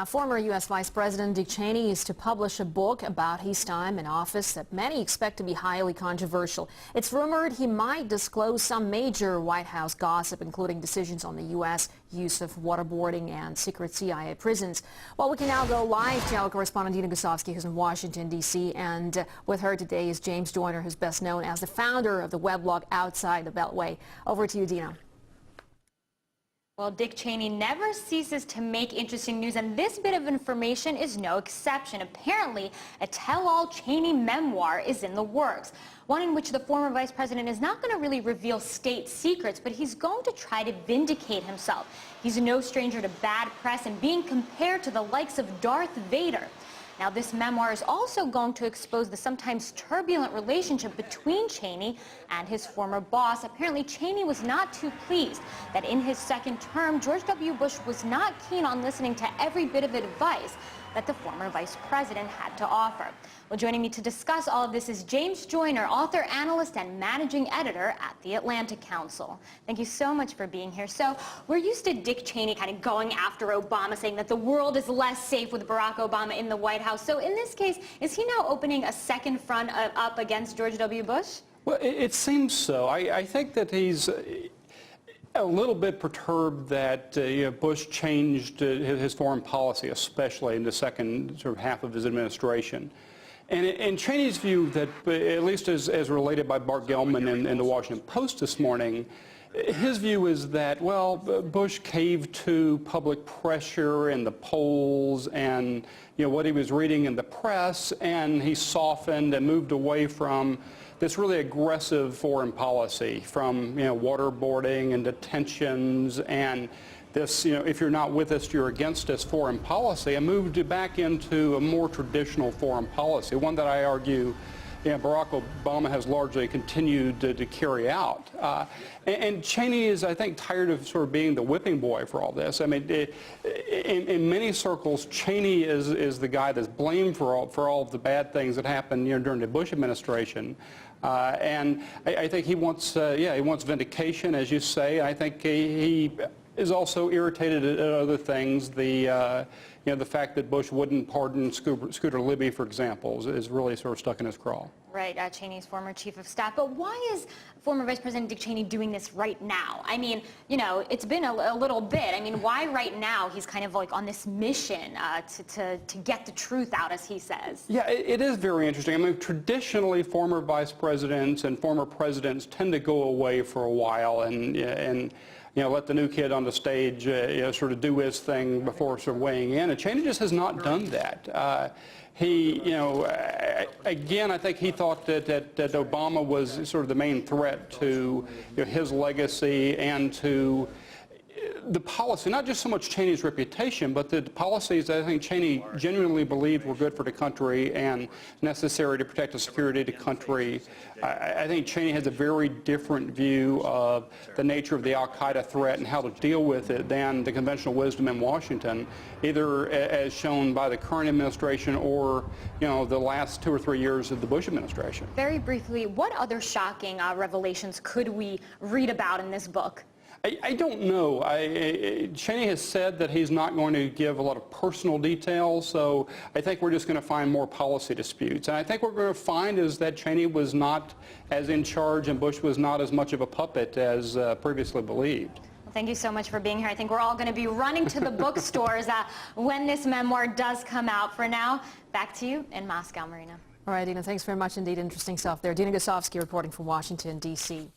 Former U.S. Vice President Dick Cheney is to publish a book about his time in office that many expect to be highly controversial. It's rumored he might disclose some major White House gossip, including decisions on the U.S. use of waterboarding and secret CIA prisons. Well, we can now go live to our correspondent Dina Gosowski, who's in Washington, D.C., and with her today is James Joyner, who's best known as the founder of the weblog Outside the Beltway. Over to you, Dina. Well, Dick Cheney never ceases to make interesting news, and this bit of information is no exception. Apparently, a tell-all Cheney memoir is in the works, one in which the former vice president is not going to really reveal state secrets, but he's going to try to vindicate himself. He's no stranger to bad press and being compared to the likes of Darth Vader. Now, this memoir is also going to expose the sometimes turbulent relationship between Cheney and his former boss. Apparently, Cheney was not too pleased that in his second term, George W. Bush was not keen on listening to every bit of advice that the former vice president had to offer. Well, joining me to discuss all of this is James Joyner, author, analyst, and managing editor at the Atlantic Council. Thank you so much for being here. So we're used to Dick Cheney kind of going after Obama, saying that the world is less safe with Barack Obama in the White House. So in this case, is he now opening a second front up against George W. Bush? Well, it seems so. I think that he's a little bit perturbed that Bush changed his foreign policy, especially in the second sort of half of his administration. And in Cheney's view, that at least as related by Bart Gellman in the Washington Post this morning, his view is that, well, Bush caved to public pressure and the polls and what he was reading in the press, and he softened and moved away from this really aggressive foreign policy, from waterboarding and detentions and this, if you're not with us, you're against us foreign policy, and moved back into a more traditional foreign policy, one that I argue Barack Obama has largely continued to carry out. And Cheney is, I think, tired of sort of being the whipping boy for all this. I mean, in many circles, Cheney is the guy that's blamed for all of the bad things that happened during the Bush administration. And I think he wants, he wants vindication, as you say. I think he is also irritated at other things. The fact that Bush wouldn't pardon Scooter Libby, for example, is really sort of stuck in his craw. Right, Cheney's former chief of staff. But why is former Vice President Dick Cheney doing this right now? I mean, it's been a little bit. I mean, why right now he's kind of like on this mission to get the truth out, as he says? Yeah, it is very interesting. I mean, traditionally, former vice presidents and former presidents tend to go away for a while and let the new kid on the stage sort of do his thing before sort of weighing in. And Cheney just has not done that. Again, I think he thought that Obama was sort of the main threat to his legacy and to the policy, not just so much Cheney's reputation, but the policies that I think Cheney genuinely believed were good for the country and necessary to protect the security of the country. I think Cheney has a very different view of the nature of the al-Qaeda threat and how to deal with it than the conventional wisdom in Washington, either as shown by the current administration or, the last 2 or 3 years of the Bush administration. Very briefly, what other shocking revelations could we read about in this book? I don't know. Cheney has said that he's not going to give a lot of personal details, so I think we're just going to find more policy disputes. And I think what we're going to find is that Cheney was not as in charge and Bush was not as much of a puppet as previously believed. Well, thank you so much for being here. I think we're all going to be running to the bookstores when this memoir does come out. For now, back to you in Moscow, Marina. All right, Dina, thanks very much indeed. Interesting stuff there. Dina Gosowski reporting from Washington, D.C.